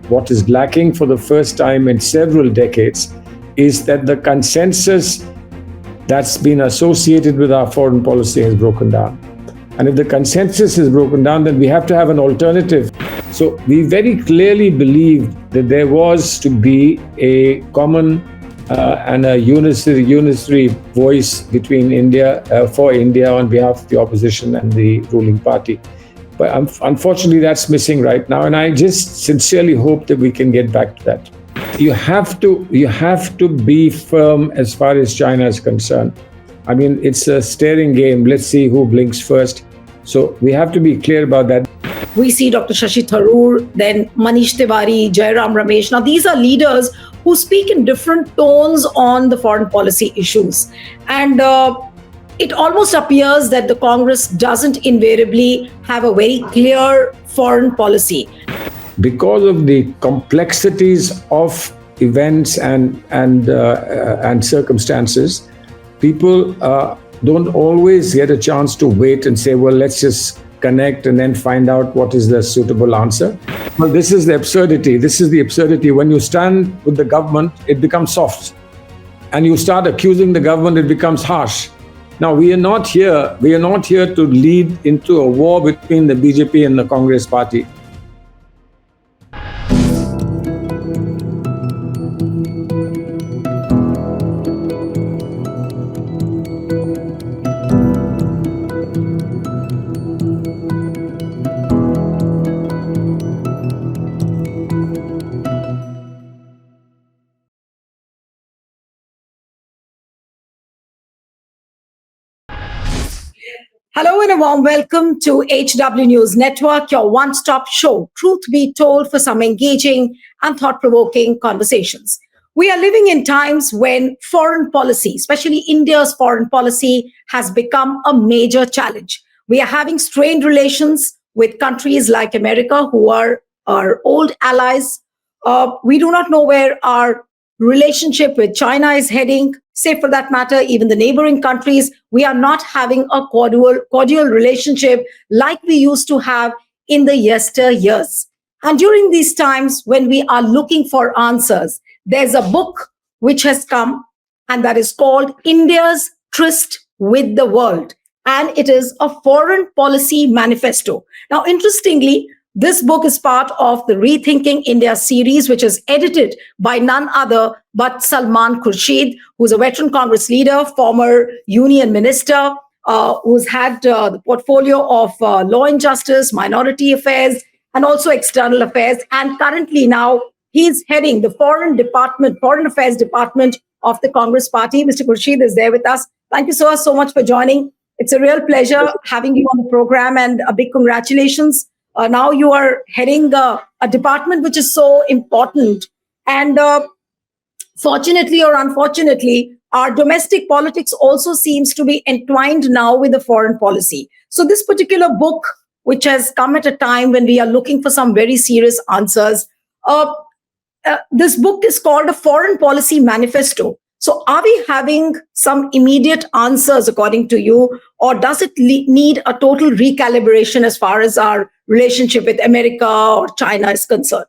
what is lacking for the first time in several decades is that the consensus that's been associated with our foreign policy has broken down. And if the consensus is broken down, then we have to have an alternative. So we very clearly believed that there was to be a common and a unitary voice between India, for India on behalf of the opposition and the ruling party. But unfortunately, that's missing right now. And I just sincerely hope that we can get back to that. You have to be firm as far as China is concerned. I mean, it's a staring game. Let's see who blinks first. So we have to be clear about that. We see Dr. Shashi Tharoor, then Manish Tiwari, Jairam Ramesh. Now, these are leaders who speak in different tones on the foreign policy issues. And it almost appears that the Congress doesn't invariably have a very clear foreign policy. Because of the complexities of events and circumstances, people don't always get a chance to wait and say, well, let's just connect and then find out what is the suitable answer. Well, this is the absurdity. This is the absurdity. When you stand with the government, it becomes soft. And you start accusing the government, it becomes harsh. Now, we are not here to lead into a war between the BJP and the Congress party. Hello and a warm welcome to HW News Network, your one-stop show, truth be told, for some engaging and thought-provoking conversations. We are living in times when foreign policy, especially India's foreign policy, has become a major challenge. We are having strained relations with countries like America, who are our old allies. We do not know where our relationship with China is heading. Say, for that matter, even the neighboring countries, we are not having a cordial relationship like we used to have in the yesteryears. And during these times when we are looking for answers, there's a book which has come, and that is called India's Tryst with the World. And it is a foreign policy manifesto. Now, interestingly, this book is part of the Rethinking India series, which is edited by none other but Salman Khurshid, who's a veteran Congress leader, former union minister, who's had the portfolio of law and justice, minority affairs, and also external affairs. And currently now he's heading the foreign affairs department of the Congress party. Mr. Khurshid is there with us. Thank you so much for joining. It's a real pleasure having you on the program, and a big congratulations. Now you are heading a department which is so important. And fortunately or unfortunately, our domestic politics also seems to be entwined now with the foreign policy. So this particular book, which has come at a time when we are looking for some very serious answers, this book is called a Foreign Policy Manifesto. So are we having some immediate answers, according to you, or does it need a total recalibration as far as our relationship with America or China is concerned?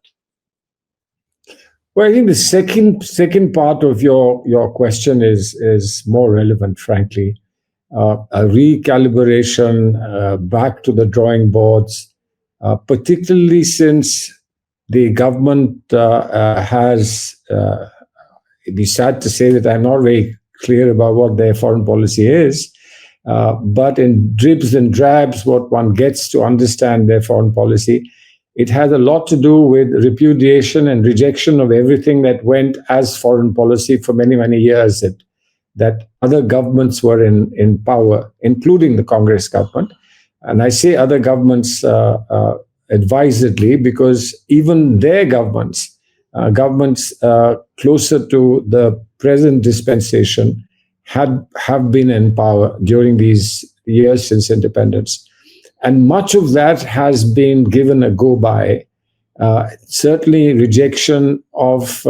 Well, I think the second part of your question is more relevant, frankly. A recalibration, back to the drawing boards, particularly since the government has... It'd be sad to say that I'm not very clear about what their foreign policy is, but in dribs and drabs, what one gets to understand their foreign policy, it has a lot to do with repudiation and rejection of everything that went as foreign policy for many, many years that other governments were in power, including the Congress government. And I say other governments advisedly, because even their governments closer to the present dispensation have been in power during these years since independence. And much of that has been given a go-by. Certainly rejection of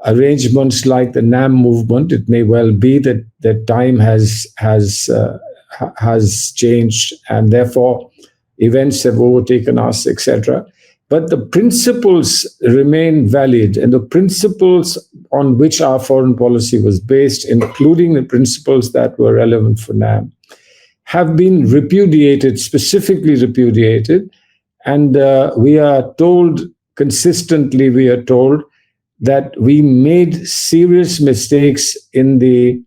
arrangements like the NAM movement. It may well be that time has changed, and therefore events have overtaken us, etc. but the principles remain valid, and the principles on which our foreign policy was based, including the principles that were relevant for NAM, have been repudiated, specifically repudiated. And we are told consistently, that we made serious mistakes in the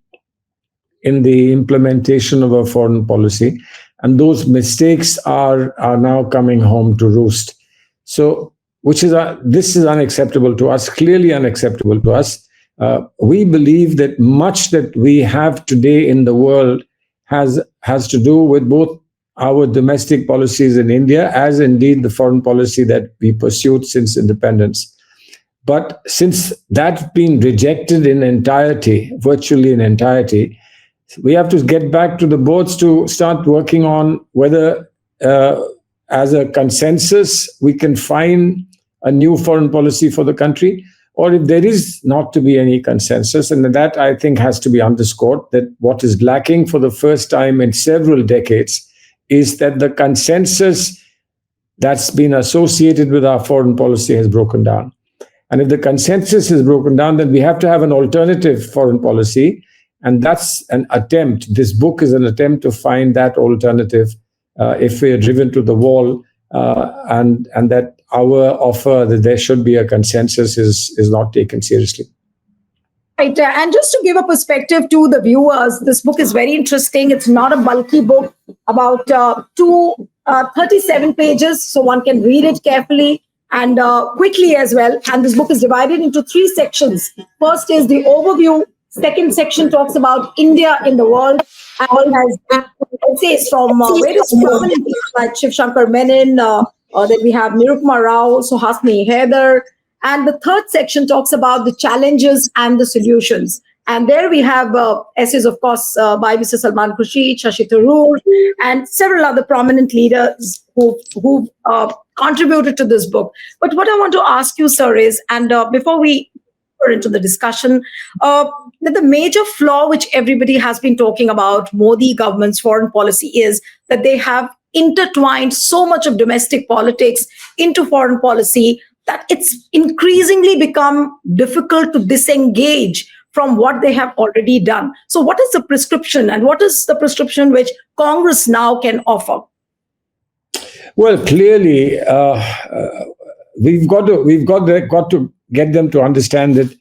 implementation of our foreign policy, and those mistakes are now coming home to roost. So, this is unacceptable to us, clearly unacceptable to us. We believe that much that we have today in the world has to do with both our domestic policies in India, as indeed the foreign policy that we pursued since independence. But since that's been rejected in entirety, virtually in entirety, we have to get back to the boards to start working on whether, as a consensus, we can find a new foreign policy for the country, or if there is not to be any consensus. And that, I think, has to be underscored, that what is lacking for the first time in several decades is that the consensus that's been associated with our foreign policy has broken down. And if the consensus is broken down, then we have to have an alternative foreign policy. And that's an attempt. This book is an attempt to find that alternative if we are driven to the wall, and that our offer that there should be a consensus is not taken seriously. Right. And just to give a perspective to the viewers, this book is very interesting. It's not a bulky book, about 37 pages, so one can read it carefully and quickly as well. And this book is divided into 3 sections. First is the overview. Second section talks about India in the world, and has essays from various prominent people like Shiv Shankar Menon, then we have Nirupama Rao, Suhasini Haider. And the third section talks about the challenges and the solutions. And there we have essays, of course, by Mr. Salman Khurshid, Shashi Tharoor, and several other prominent leaders who contributed to this book. But what I want to ask you, sir, is, and before we into the discussion, that the major flaw which everybody has been talking about Modi government's foreign policy is that they have intertwined so much of domestic politics into foreign policy that it's increasingly become difficult to disengage from what they have already done. So what is the prescription, and what is the prescription which Congress now can offer? Well, clearly, we've got to get them to understand that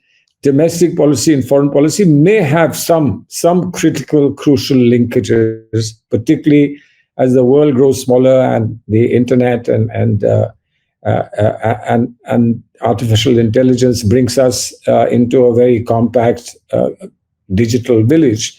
domestic policy and foreign policy may have some critical, crucial linkages, particularly as the world grows smaller and the internet and artificial intelligence brings us into a very compact digital village.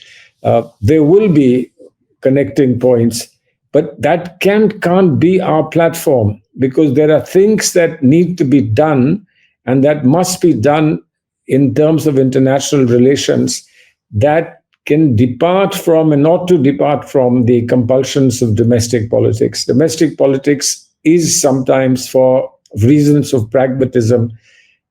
There will be connecting points, but that can't be our platform, because there are things that need to be done and that must be done in terms of international relations that can depart from and not to depart from the compulsions of domestic politics. Domestic politics is sometimes, for reasons of pragmatism,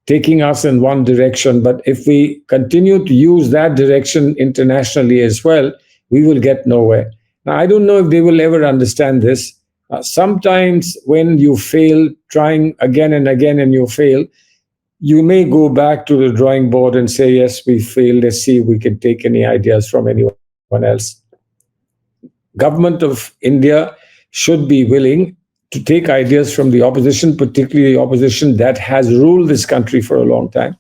taking us in one direction. But if we continue to use that direction internationally as well, we will get nowhere. Now, I don't know if they will ever understand this. Sometimes when you fail, trying again and again, and you fail, you may go back to the drawing board and say, yes, we failed. Let's see if we can take any ideas from anyone else. Government of India should be willing to take ideas from the opposition, particularly the opposition that has ruled this country for a long time.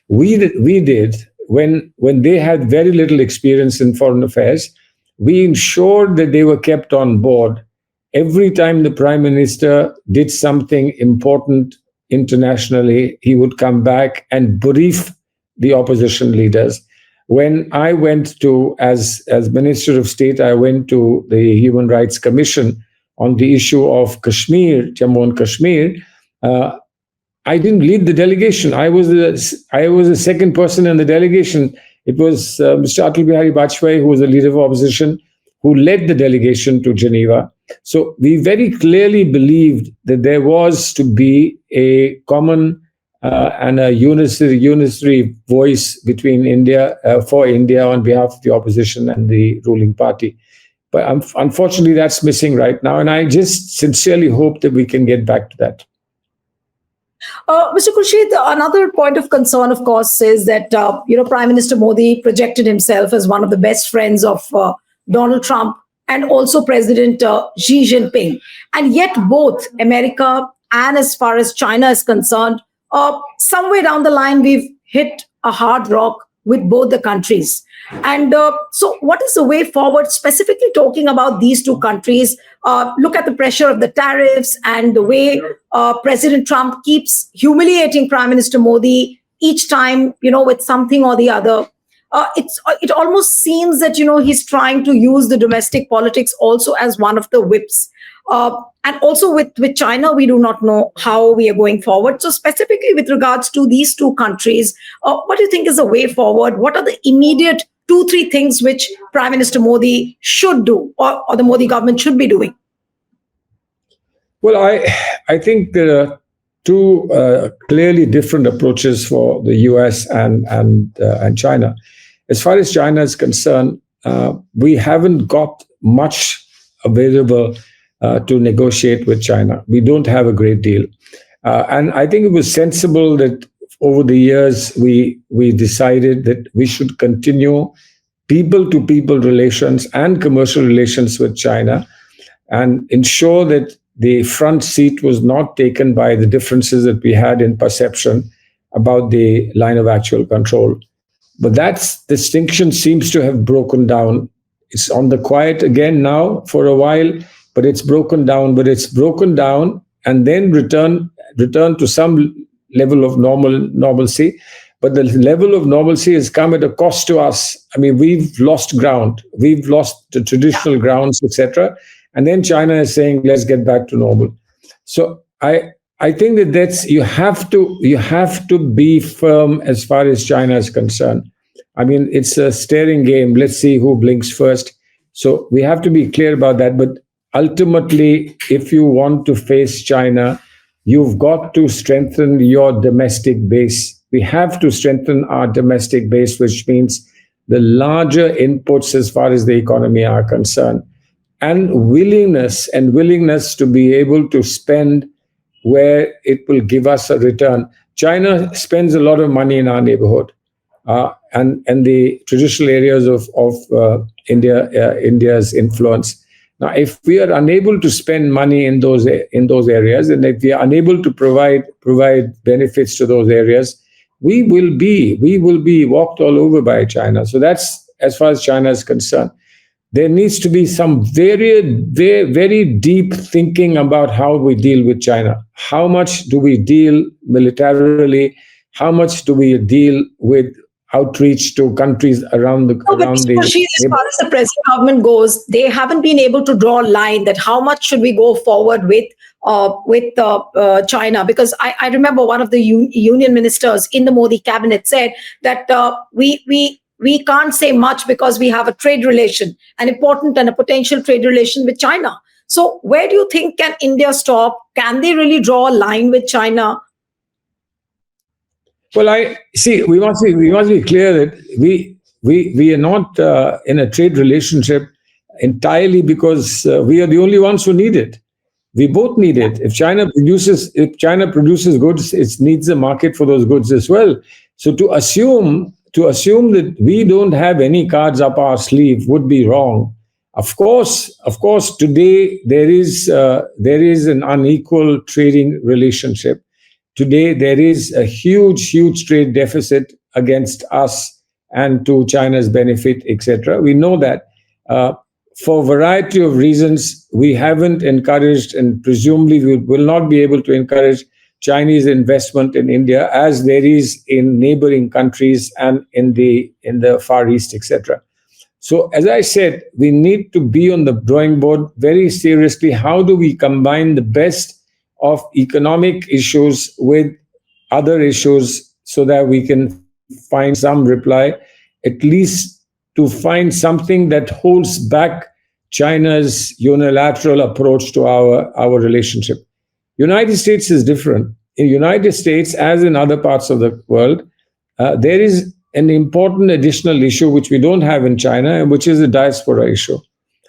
We did when they had very little experience in foreign affairs. We ensured that they were kept on board. Every time the Prime Minister did something important internationally, he would come back and brief the opposition leaders. When I went to, as Minister of State, I went to the Human Rights Commission on the issue of Kashmir, Jammu and Kashmir. I didn't lead the delegation. I was the second person in the delegation. It was Mr. Atal Bihari Vajpayee, who was the leader of opposition, who led the delegation to Geneva. So we very clearly believed that there was to be a common and a unitary voice between India, for India, on behalf of the opposition and the ruling party. But unfortunately, that's missing right now. And I just sincerely hope that we can get back to that. Mr. Khurshid, another point of concern, of course, is that Prime Minister Modi projected himself as one of the best friends of Donald Trump and also President Xi Jinping, and yet both America and as far as China is concerned, somewhere down the line we've hit a hard rock with both the countries. And so, what is the way forward, specifically talking about these two countries? Look at the pressure of the tariffs and the way President Trump keeps humiliating Prime Minister Modi each time, with something or the other. It almost seems that, he's trying to use the domestic politics also as one of the whips. And also with China, we do not know how we are going forward. So specifically with regards to these two countries, what do you think is the way forward? What are the immediate 2-3 things which Prime Minister Modi should do or the Modi government should be doing? Well, I think there are two clearly different approaches for the US and China. As far as China is concerned, we haven't got much available to negotiate with China. We don't have a great deal. And I think it was sensible that over the years, we decided that we should continue people-to-people relations and commercial relations with China and ensure that the front seat was not taken by the differences that we had in perception about the line of actual control. But that distinction seems to have broken down. It's on the quiet again now for a while, but it's broken down. But it's broken down and then return to some level of normalcy. But the level of normalcy has come at a cost to us. I mean, we've lost ground. We've lost the traditional grounds, etc. And then China is saying, let's get back to normal. So I think that you have to be firm as far as China is concerned. I mean, it's a staring game. Let's see who blinks first. So we have to be clear about that. But ultimately, if you want to face China, you've got to strengthen your domestic base. We have to strengthen our domestic base, which means the larger inputs as far as the economy are concerned, and willingness to be able to spend where it will give us a return. China spends a lot of money in our neighborhood and the traditional areas of India's influence. Now, if we are unable to spend money in those areas, and if we are unable to provide benefits to those areas, we will be walked all over by China. So that's as far as China is concerned. There needs to be some very, very, very deep thinking about how we deal with China. How much do we deal militarily? How much do we deal with outreach to countries around the... As far as the present government goes, they haven't been able to draw a line that how much should we go forward with China, because I remember one of the union ministers in the Modi cabinet said that we can't say much because we have a trade relation, an important and a potential trade relation with China. So where do you think can India stop? Can they really draw a line with China? Well, we must be clear that we are not in a trade relationship entirely because we are the only ones who need it. We both need it. If China produces goods, it needs a market for those goods as well. So to assume that we don't have any cards up our sleeve would be wrong. Of course, today there is an unequal trading relationship. Today there is a huge trade deficit against us and to China's benefit, etc. We know that. For a variety of reasons, we haven't encouraged, and presumably we will not be able to encourage Chinese investment in India as there is in neighboring countries and in the Far East, etc. So, as I said, we need to be on the drawing board very seriously. How do we combine the best of economic issues with other issues so that we can find some reply, at least to find something that holds back China's unilateral approach to our relationship. United States is different. In United States, as in other parts of the world, there is an important additional issue which we don't have in China, which is the diaspora issue.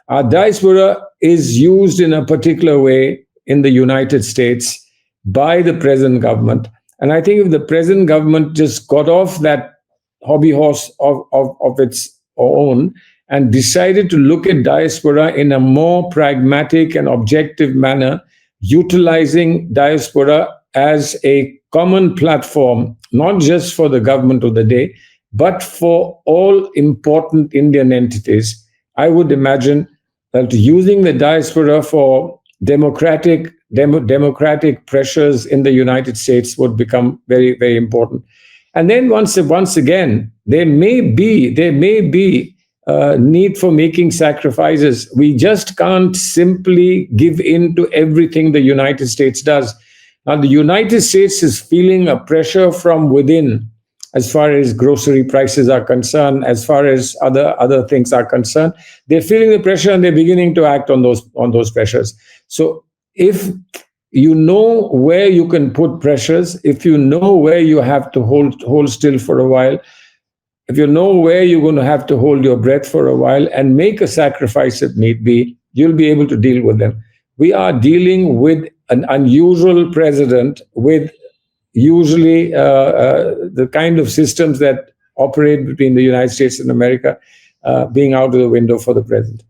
Our diaspora is used in a particular way in the United States by the present government. And I think if the present government just got off that hobby horse of its own and decided to look at diaspora in a more pragmatic and objective manner, utilizing diaspora as a common platform, not just for the government of the day, but for all important Indian entities, I would imagine that using the diaspora for democratic pressures in the United States would become very, very important. And then once again, there may be need for making sacrifices. We just can't simply give in to everything the United States does. Now, the United States is feeling a pressure from within as far as grocery prices are concerned, as far as other things are concerned. They're feeling the pressure and they're beginning to act on those pressures. So if you know where you can put pressures, if you know where you have to hold still for a while, if you know where you're going to have to hold your breath for a while and make a sacrifice if need be, you'll be able to deal with them. We are dealing with an unusual president with usually the kind of systems that operate between the United States and America being out of the window for the present.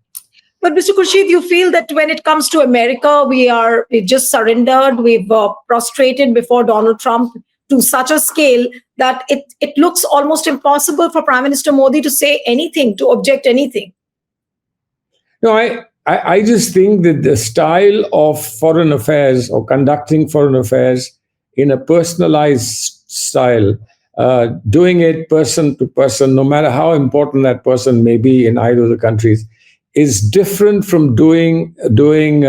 But Mr. Khurshid, you feel that when it comes to America, we've just surrendered, we've prostrated before Donald Trump to such a scale that it looks almost impossible for Prime Minister Modi to say anything, to object anything. No, I just think that the style of foreign affairs or conducting foreign affairs in a personalized style, doing it person to person, no matter how important that person may be in either of the countries, is different from developing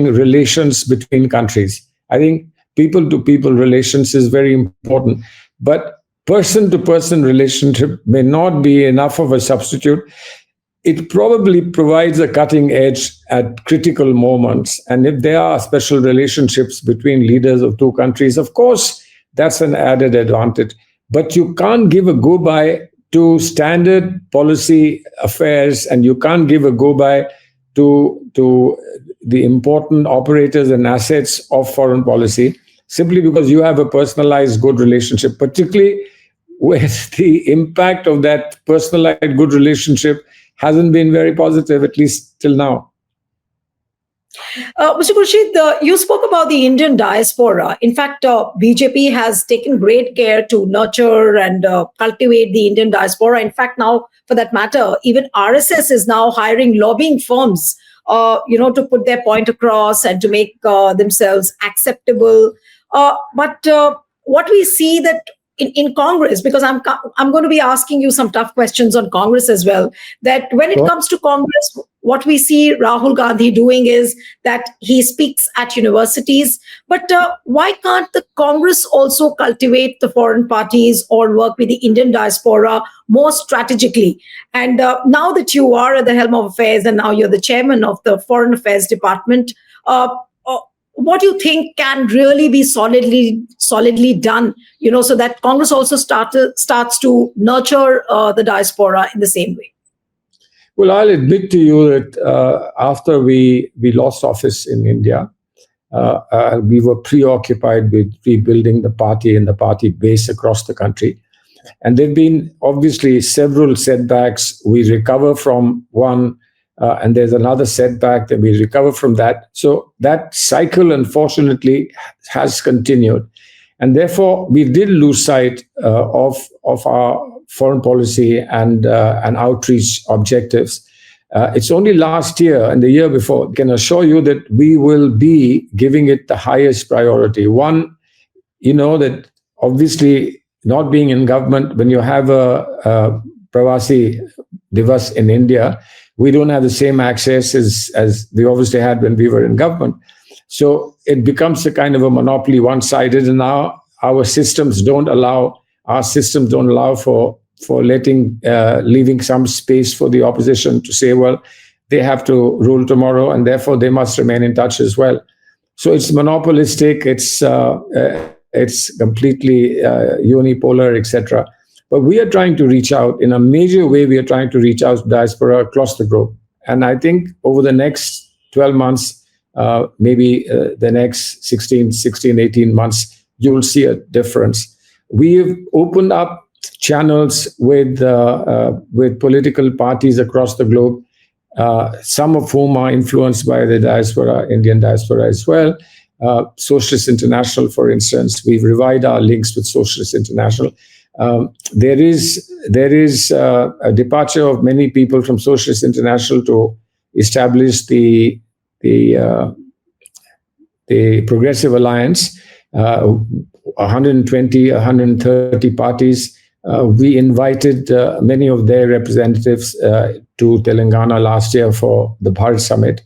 relations between countries. I think people to people relations is very important, but person to person relationship may not be enough of a substitute. It probably provides a cutting edge at critical moments. And if there are special relationships between leaders of two countries, of course, that's an added advantage. But you can't give a go-by to standard policy affairs, and you can't give a go-by to the important operators and assets of foreign policy simply because you have a personalized good relationship, particularly where the impact of that personalized good relationship hasn't been very positive, at least till now. Mr. Khurshid, you spoke about the Indian diaspora. In fact, BJP has taken great care to nurture and cultivate the Indian diaspora. In fact, now, for that matter, even RSS is now hiring lobbying firms, to put their point across and to make themselves acceptable. But what we see that in Congress, because I'm going to be asking you some tough questions on Congress as well, that when it comes to Congress, what we see Rahul Gandhi doing is that he speaks at universities. But why can't the Congress also cultivate the foreign parties or work with the Indian diaspora more strategically? And now that you are at the helm of affairs and now you're the chairman of the Foreign Affairs Department, what do you think can really be solidly done, so that Congress also starts to nurture the diaspora in the same way? Well, I'll admit to you that after we lost office in India, we were preoccupied with rebuilding the party and the party base across the country. And there have been obviously several setbacks. We recover from one, and there's another setback, then we recover from that. So that cycle, unfortunately, has continued. And therefore, we did lose sight of our foreign policy and outreach objectives. It's only last year and the year before, I can assure you that we will be giving it the highest priority. One, that obviously not being in government, when you have a Pravasi Divas in India, we don't have the same access as we obviously had when we were in government. So it becomes a kind of a monopoly, one-sided, and now our systems don't allow for leaving some space for the opposition to say, well, they have to rule tomorrow, and therefore they must remain in touch as well. So it's monopolistic, it's completely unipolar, etc. But we are trying to reach out in a major way. We are trying to reach out to diaspora across the globe. And I think over the next 12 months, maybe the next 16, 18 months, you will see a difference. We have opened up channels with political parties across the globe, some of whom are influenced by the diaspora, Indian diaspora as well. Socialist International, for instance, we've revived our links with Socialist International. There is a departure of many people from Socialist International to establish the Progressive Alliance. 120, 130 parties. We invited many of their representatives to Telangana last year for the Bharat Summit.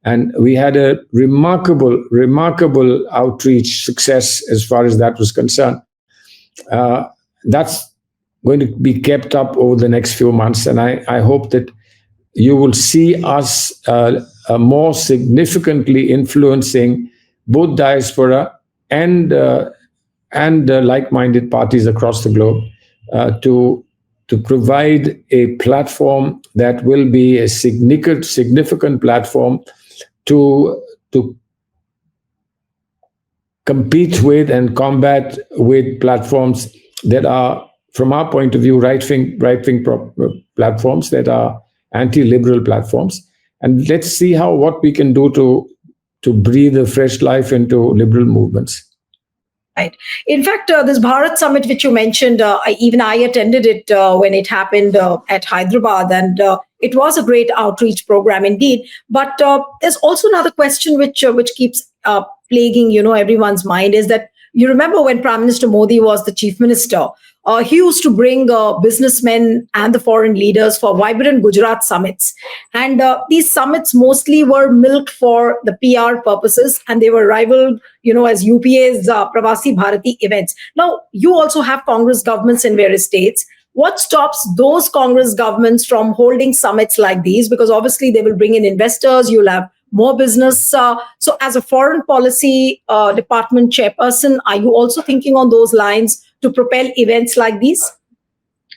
And we had a remarkable outreach success as far as that was concerned. That's going to be kept up over the next few months. And I hope that you will see us more significantly influencing both diaspora and like-minded parties across the globe to provide a platform that will be a significant platform to compete with and combat with platforms that are, from our point of view, right-wing platforms that are anti-liberal platforms. And let's see what we can do to breathe a fresh life into liberal movements. Right. In fact, this Bharat Summit, which you mentioned, even I attended it when it happened at Hyderabad, and it was a great outreach program indeed. But there's also another question which keeps plaguing everyone's mind, is that you remember when Prime Minister Modi was the chief minister, he used to bring businessmen and the foreign leaders for vibrant Gujarat summits. And these summits mostly were milked for the PR purposes, and they were rivaled, as UPA's Pravasi Bharati events. Now, you also have Congress governments in various states. What stops those Congress governments from holding summits like these? Because obviously they will bring in investors, you'll have more business. So as a foreign policy department chairperson, are you also thinking on those lines to propel events like these?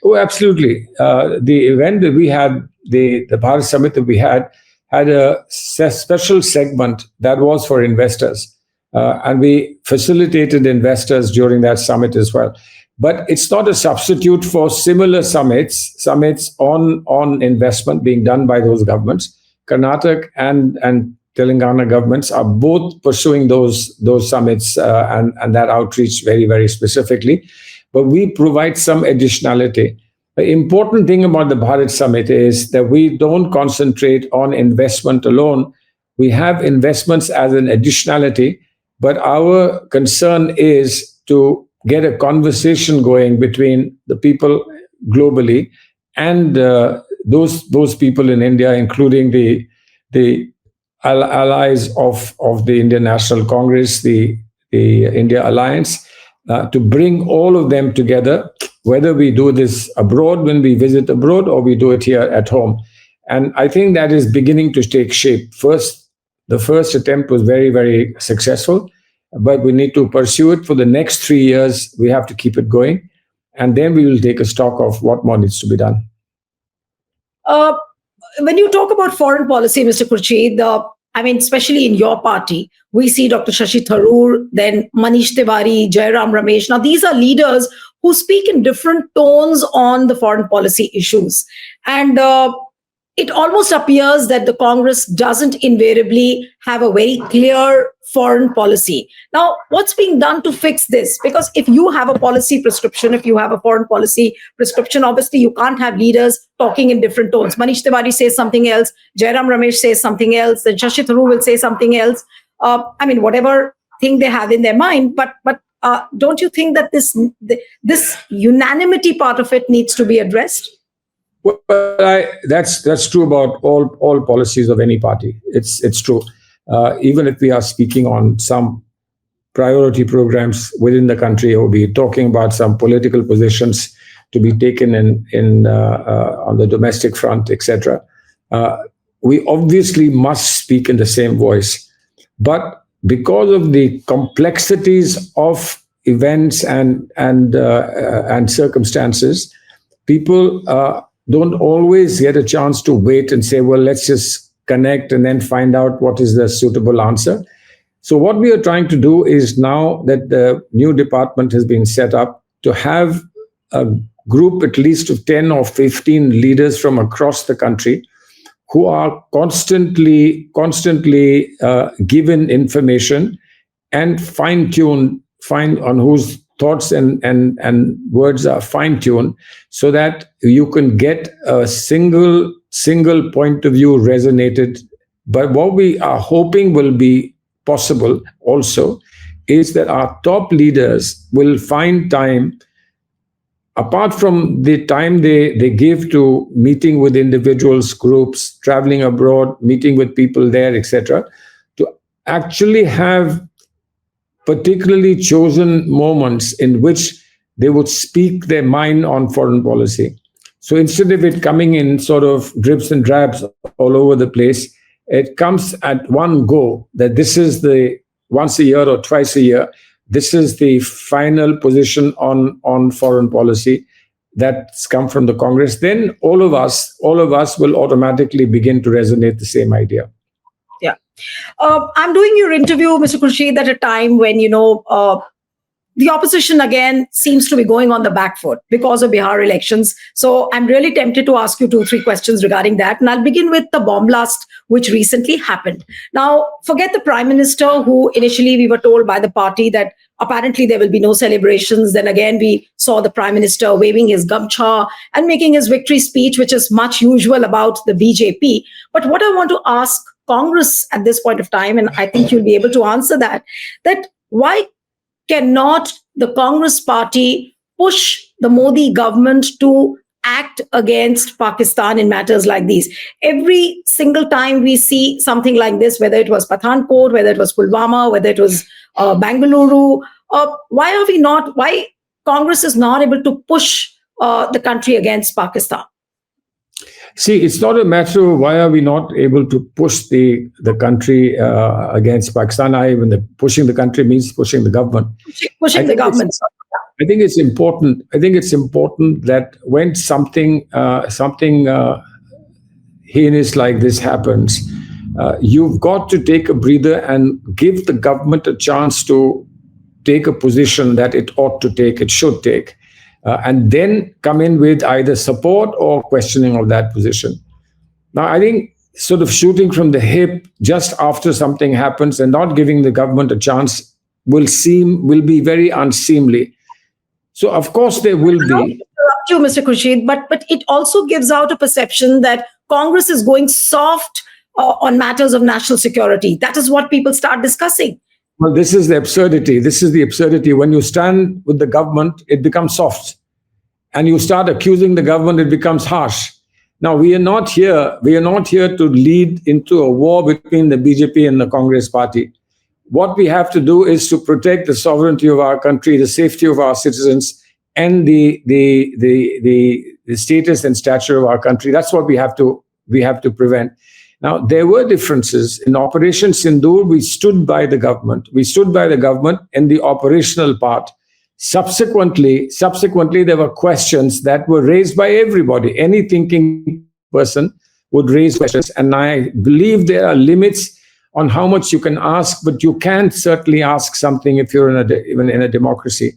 Oh, absolutely. The event that we had, the Bharat Summit that we had a special segment that was for investors. And we facilitated investors during that summit as well. But it's not a substitute for similar summits on investment being done by those governments. Karnataka and Telangana governments are both pursuing those summits and that outreach very, very specifically. But we provide some additionality. The important thing about the Bharat Summit is that we don't concentrate on investment alone. We have investments as an additionality, but our concern is to get a conversation going between the people globally and those people in India, including the allies of the Indian National Congress, the India Alliance, to bring all of them together, whether we do this abroad when we visit abroad or we do it here at home. And I think that is beginning to take shape. The first attempt was very, very successful, but we need to pursue it for the next 3 years. We have to keep it going. And then we will take a stock of what more needs to be done. When you talk about foreign policy, Mr. Khurshid, especially in your party, we see Dr. Shashi Tharoor, then Manish Tiwari, Jairam Ramesh. Now, these are leaders who speak in different tones on the foreign policy issues. And it almost appears that the Congress doesn't invariably have a very clear foreign policy. Now, what's being done to fix this? Because if you have a policy prescription, if you have a foreign policy prescription, obviously you can't have leaders talking in different tones. Manish Tiwari says something else, Jairam Ramesh says something else, then Shashi Tharoor will say something else. Whatever thing they have in their mind, but don't you think that this unanimity part of it needs to be addressed? Well, that's true about all policies of any party. It's true. Even if we are speaking on some priority programs within the country, or we're talking about some political positions to be taken in on the domestic front, etc., we obviously must speak in the same voice. But because of the complexities of events and circumstances, people don't always get a chance to wait and say, well, let's just connect, and then find out what is the suitable answer. So what we are trying to do is, now that the new department has been set up, to have a group at least of 10 or 15 leaders from across the country who are constantly given information and find on whose thoughts and words are fine-tuned, so that you can get a single point of view resonated. But what we are hoping will be possible also is that our top leaders will find time, apart from the time they give to meeting with individuals, groups, traveling abroad, meeting with people there, etc., to actually have particularly chosen moments in which they would speak their mind on foreign policy. So instead of it coming in sort of drips and drabs all over the place, it comes at one go, that this is the once a year or twice a year, this is the final position on foreign policy that's come from the Congress. Then all of us will automatically begin to resonate the same idea. Yeah. I'm doing your interview, Mr. Khurshid, at a time when, the opposition again seems to be going on the back foot because of Bihar elections. So I'm really tempted to ask you 2-3 questions regarding that. And I'll begin with the bomb blast, which recently happened. Now, forget the Prime Minister, who initially we were told by the party that apparently there will be no celebrations. Then again, we saw the Prime Minister waving his gamcha and making his victory speech, which is much usual about the BJP. But what I want to ask Congress at this point of time, and I think you'll be able to answer that why cannot the Congress party push the Modi government to act against Pakistan in matters like these? Every single time we see something like this, whether it was Pathankot, whether it was Pulwama, whether it was Bengaluru, why Congress is not able to push the country against Pakistan? See, it's not a matter of why are we not able to push the country against Pakistan. Pushing the country means pushing the government. Pushing the government. I think it's important. I think it's important that when something heinous like this happens, you've got to take a breather and give the government a chance to take a position that it ought to take, it should take. And then come in with either support or questioning of that position. Now, I think sort of shooting from the hip just after something happens and not giving the government a chance will be very unseemly. So, of course, there will be. I interrupt you, Mr. Khurshid, but it also gives out a perception that Congress is going soft on matters of national security. That is what people start discussing. Well, this is the absurdity. When you stand with the government, it becomes soft. And you start accusing the government, it becomes harsh. Now, we are not here to lead into a war between the BJP and the Congress party. What we have to do is to protect the sovereignty of our country, the safety of our citizens, and the status and stature of our country. That's what we have to prevent. Now, there were differences. In Operation Sindoor, we stood by the government. We stood by the government in the operational part. Subsequently, there were questions that were raised by everybody. Any thinking person would raise questions. And I believe there are limits on how much you can ask, but you can certainly ask something if you're even in a democracy.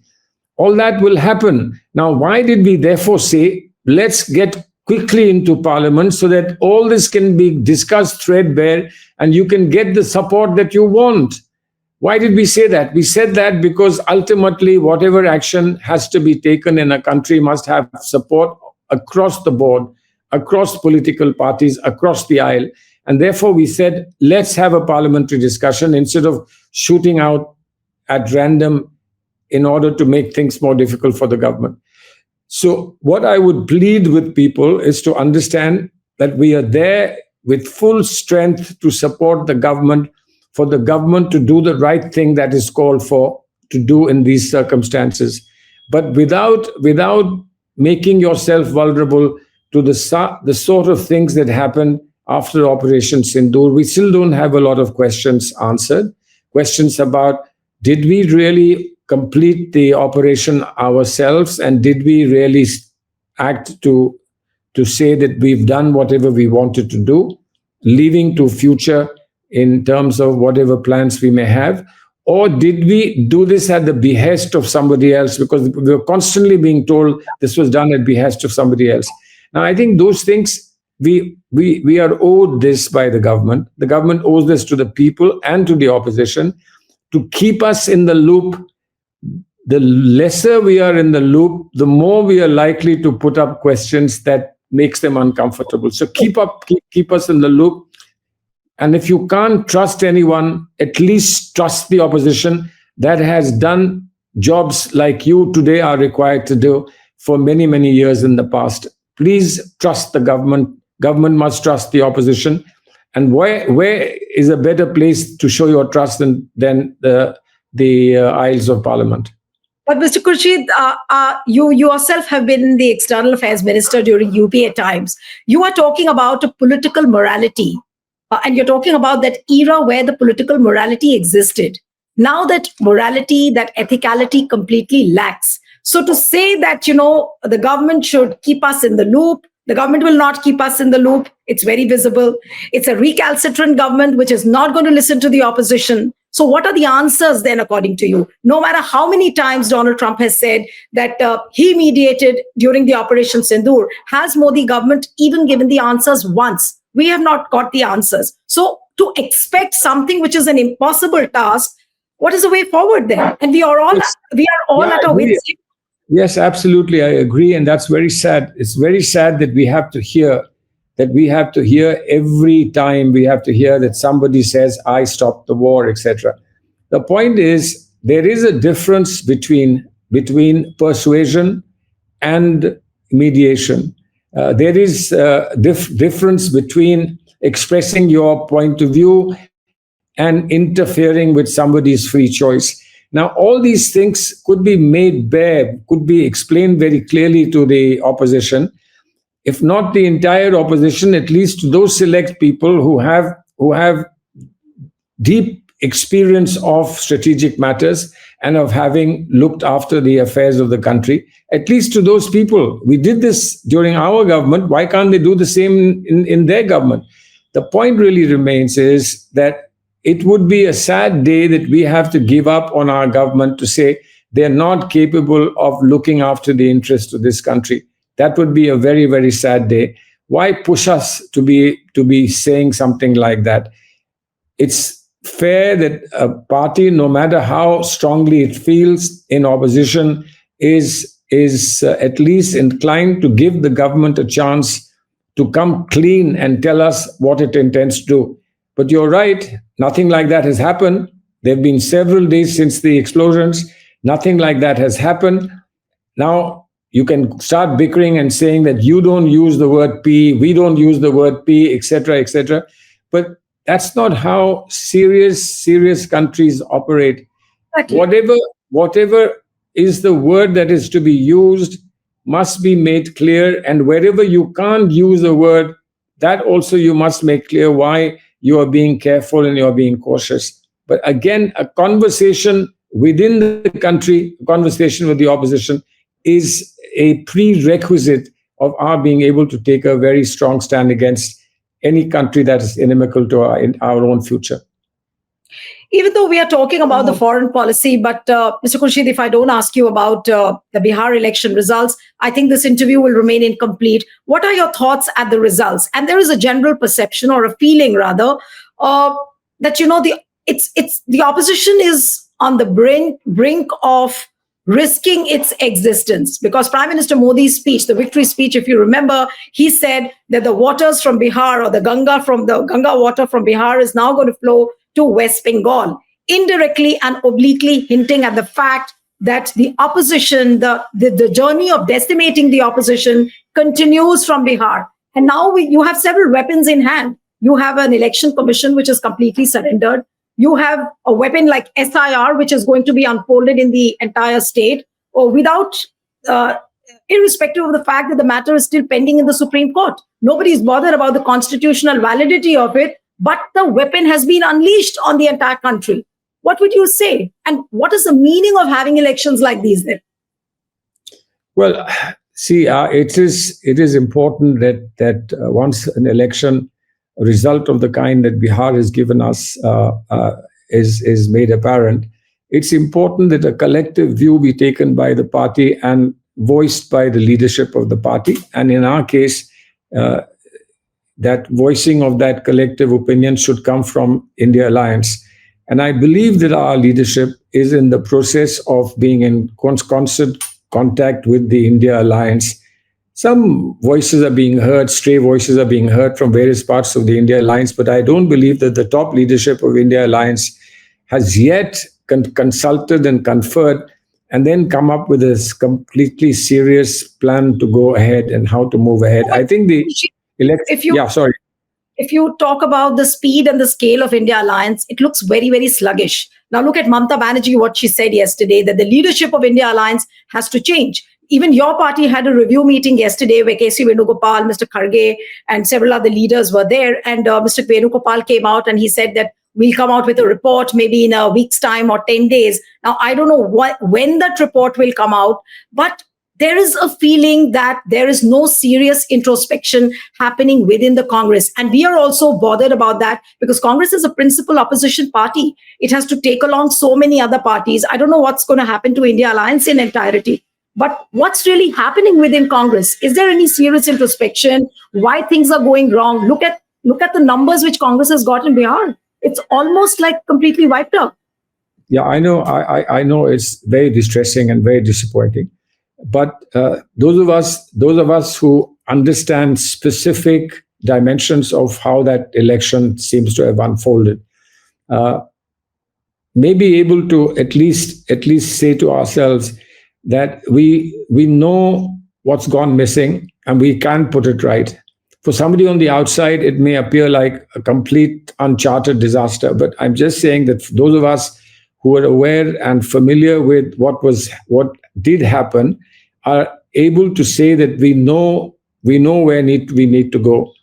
All that will happen. Now, why did we therefore say, let's get quickly into Parliament so that all this can be discussed threadbare and you can get the support that you want? Why did we say that? We said that because ultimately whatever action has to be taken in a country must have support across the board, across political parties, across the aisle. And therefore we said, let's have a parliamentary discussion instead of shooting out at random in order to make things more difficult for the government. So what I would plead with people is to understand that we are there with full strength to support the government, for the government to do the right thing that is called for to do in these circumstances, but without making yourself vulnerable to the sort of things that happened after Operation Sindoor. We still don't have a lot of questions answered. Questions about, did we really complete the operation ourselves, and did we really act to say that we've done whatever we wanted to do? leaving to future in terms of whatever plans we may have? Or did we do this at the behest of somebody else? Because we were constantly being told this was done at behest of somebody else. Now, I think those things, we are owed this by the government. The government owes this to the people and to the opposition to keep us in the loop. The lesser we are in the loop, the more we are likely to put up questions that makes them uncomfortable. So keep us in the loop. And if you can't trust anyone, at least trust the opposition that has done jobs like you today are required to do for many, many years in the past. Please trust the government. Government must trust the opposition. And where is a better place to show your trust than the aisles of Parliament? But Mr. Khurshid, you yourself have been the External Affairs Minister during UPA times. You are talking about a political morality. And you're talking about that era where the political morality existed. Now that morality, that ethicality completely lacks. So to say that, the government should keep us in the loop, the government will not keep us in the loop. It's very visible. It's a recalcitrant government which is not going to listen to the opposition. So what are the answers then, according to you? No matter how many times Donald Trump has said that he mediated during the Operation Sindoor, has Modi government even given the answers once? We have not got the answers. So to expect something which is an impossible task, what is the way forward then? And we are all at our wits' end. Yes, absolutely. I agree. And that's very sad. It's very sad that we have to hear every time we have to hear that somebody says, I stopped the war, etc. The point is, there is a difference between persuasion and mediation. There is a difference between expressing your point of view and interfering with somebody's free choice. Now, all these things could be made bare, could be explained very clearly to the opposition, if not the entire opposition, at least to those select people who have deep experience of strategic matters and of having looked after the affairs of the country. At least to those people. We did this during our government. Why can't they do the same in their government? The point really remains is that it would be a sad day that we have to give up on our government to say they're not capable of looking after the interests of this country. That would be a very, very sad day. Why push us to be saying something like that? It's fair that a party, no matter how strongly it feels in opposition, is at least inclined to give the government a chance to come clean and tell us what it intends to do. But you're right, nothing like that has happened. There have been several days since the explosions. Nothing like that has happened. Now, you can start bickering and saying that you don't use the word P, we don't use the word P, etc., etc. But that's not how serious countries operate. Exactly. Whatever is the word that is to be used must be made clear. And wherever you can't use a word, that also you must make clear why you are being careful and you're being cautious. But again, a conversation within the country, a conversation with the opposition is a prerequisite of our being able to take a very strong stand against any country that is inimical to our own future. Even though we are talking about the foreign policy, but Mr. Khurshid, if I don't ask you about the Bihar election results, I think this interview will remain incomplete. What are your thoughts at the results? And there is a general perception, or a feeling rather, that the opposition is on the brink of risking its existence, because Prime Minister Modi's speech, the victory speech, if you remember, he said that the waters from Bihar, or the Ganga water from Bihar, is now going to flow to West Bengal, indirectly and obliquely hinting at the fact that the opposition, the journey of decimating the opposition continues from Bihar. And now you have several weapons in hand. You have an election commission which is completely surrendered. You have a weapon like SIR, which is going to be unfolded in the entire state, or without, irrespective of the fact that the matter is still pending in the Supreme Court. Nobody is bothered about the constitutional validity of it, but the weapon has been unleashed on the entire country. What would you say? And what is the meaning of having elections like these then? Well, see, it is important that once an election result of the kind that Bihar has given us is made apparent, it's important that a collective view be taken by the party and voiced by the leadership of the party. And in our case, that voicing of that collective opinion should come from India Alliance. And I believe that our leadership is in the process of being in constant contact with the India Alliance. Some voices are being heard, stray voices are being heard from various parts of the India Alliance, but I don't believe that the top leadership of India Alliance has yet consulted and conferred and then come up with a completely serious plan to go ahead and how to move ahead. I think the election. If you talk about the speed and the scale of India Alliance, it looks very, very sluggish. Now look at Mamata Banerjee, what she said yesterday, that the leadership of India Alliance has to change. Even your party had a review meeting yesterday where KC Venugopal, Mr. Kharge, and several other leaders were there. And Mr. Venugopal came out and he said that we'll come out with a report maybe in a week's time or 10 days. Now, I don't know when that report will come out, but there is a feeling that there is no serious introspection happening within the Congress. And we are also bothered about that because Congress is a principal opposition party. It has to take along so many other parties. I don't know what's going to happen to India Alliance in entirety. But what's really happening within Congress? Is there any serious introspection? Why things are going wrong? Look at the numbers which Congress has got in Bihar. It's almost like completely wiped out. Yeah, I know. I know it's very distressing and very disappointing. But those of us who understand specific dimensions of how that election seems to have unfolded may be able to at least say to ourselves that we know what's gone missing and we can put it right. For somebody on the outside, it may appear like a complete uncharted disaster, but I'm just saying that for those of us who are aware and familiar with what did happen are able to say that we know where we need to go.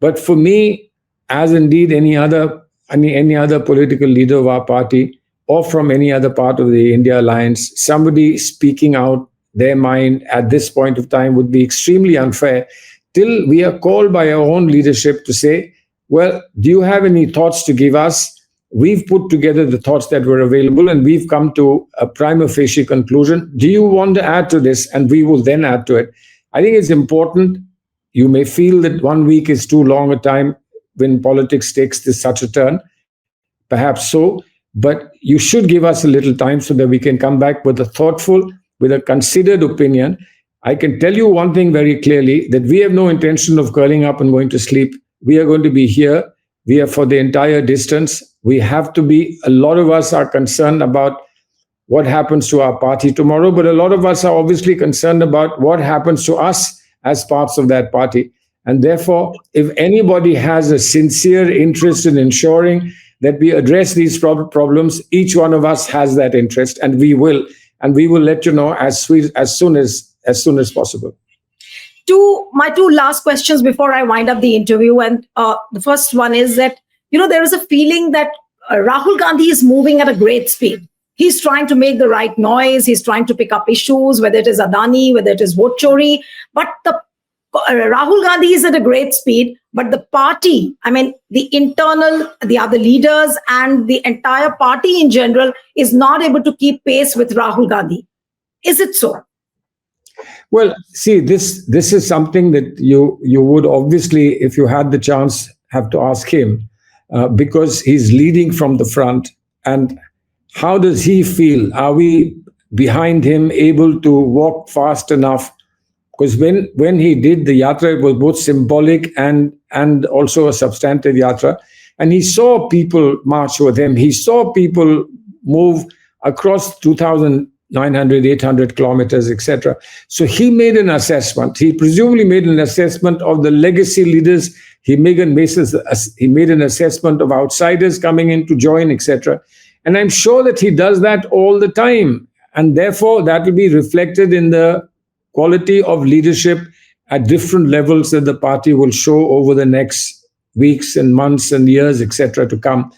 But for me, as indeed any other political leader of our party or from any other part of the India Alliance, somebody speaking out their mind at this point of time would be extremely unfair till we are called by our own leadership to say, well, do you have any thoughts to give us? We've put together the thoughts that were available and we've come to a prima facie conclusion. Do you want to add to this? And we will then add to it. I think it's important. You may feel that 1 week is too long a time when politics takes such a turn. Perhaps so. But you should give us a little time so that we can come back with a considered opinion. I can tell you one thing very clearly, that we have no intention of curling up and going to sleep. We are going to be here. We are for the entire distance. We have to be, a lot of us are concerned about what happens to our party tomorrow, but a lot of us are obviously concerned about what happens to us as parts of that party. And therefore, if anybody has a sincere interest in ensuring that we address these problems, each one of us has that interest, and we will let you know as soon as possible. My two last questions before I wind up the interview. And the first one is that, there is a feeling that Rahul Gandhi is moving at a great speed. He's trying to make the right noise. He's trying to pick up issues, whether it is Adani, whether it is vote chori. But Rahul Gandhi is at a great speed. But the party, the other leaders and the entire party in general is not able to keep pace with Rahul Gandhi. Is it so? Well, see, this is something that you would obviously, if you had the chance, have to ask him, because he's leading from the front. And how does he feel? Are we behind him, able to walk fast enough? Because when he did the yatra, it was both symbolic and also a substantive yatra. And he saw people march with him. He saw people move across 2,900, 800 kilometers, etc. So he made an assessment. He presumably made an assessment of the legacy leaders. He made an assessment of outsiders coming in to join, etc. And I'm sure that he does that all the time. And therefore, that will be reflected in the quality of leadership at different levels that the party will show over the next weeks and months and years, etc. to come.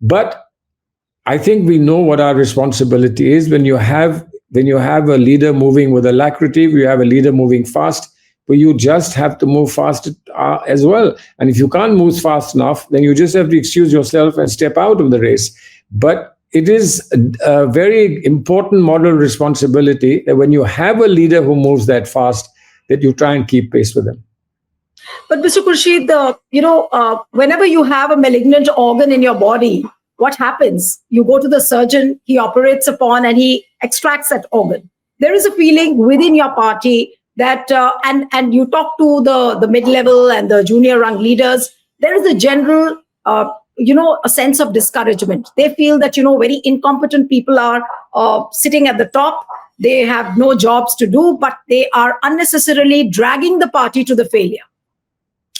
But I think we know what our responsibility is when you have a leader moving with alacrity, you have a leader moving fast, but you just have to move fast as well. And if you can't move fast enough, then you just have to excuse yourself and step out of the race. But it is a very important moral responsibility that when you have a leader who moves that fast, that you try and keep pace with them. But Mr. Khurshid, whenever you have a malignant organ in your body, what happens? You go to the surgeon, he operates upon and he extracts that organ. There is a feeling within your party that, and you talk to the mid-level and the junior rung leaders, there is a general, a sense of discouragement. They feel that, very incompetent people are sitting at the top. They have no jobs to do, but they are unnecessarily dragging the party to the failure.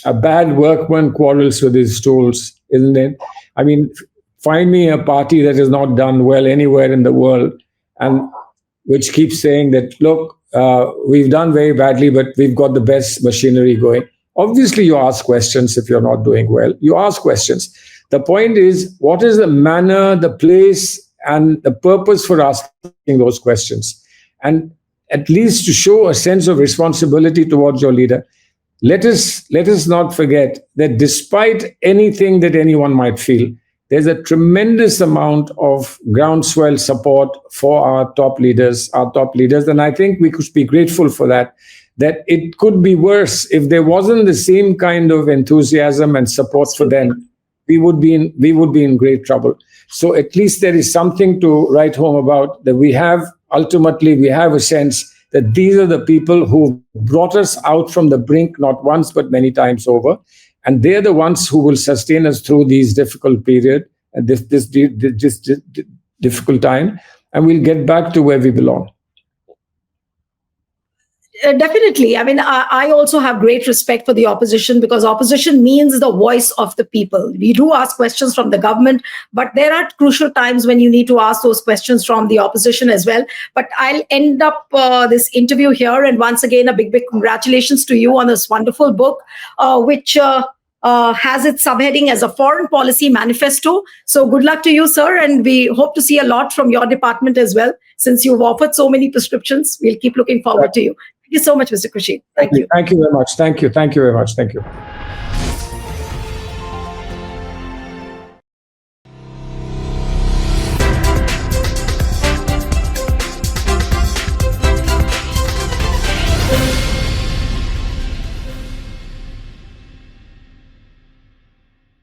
A bad workman quarrels with his tools, isn't it? I mean, find me a party that has not done well anywhere in the world and which keeps saying that, look, we've done very badly, but we've got the best machinery going. Obviously, you ask questions if you're not doing well. You ask questions. The point is, what is the manner, the place, and the purpose for asking those questions? And at least to show a sense of responsibility towards your leader, let us not forget that despite anything that anyone might feel, there's a tremendous amount of groundswell support for our top leaders. And I think we could be grateful for that it could be worse if there wasn't the same kind of enthusiasm and support for them. We would be in great trouble. So at least there is something to write home about, that we have a sense that these are the people who brought us out from the brink, not once, but many times over. And they're the ones who will sustain us through these difficult period and this difficult time, and we'll get back to where we belong. Definitely. I mean, I also have great respect for the opposition, because opposition means the voice of the people. We do ask questions from the government, but there are crucial times when you need to ask those questions from the opposition as well. But I'll end up this interview here. And once again, a big congratulations to you on this wonderful book, which has its subheading as a foreign policy manifesto. So good luck to you, sir. And we hope to see a lot from your department as well. Since you've offered so many prescriptions, we'll keep looking forward to you. Thank you so much, Mr. Khurshid. Thank you. Thank you very much. Thank you. Thank you very much. Thank you.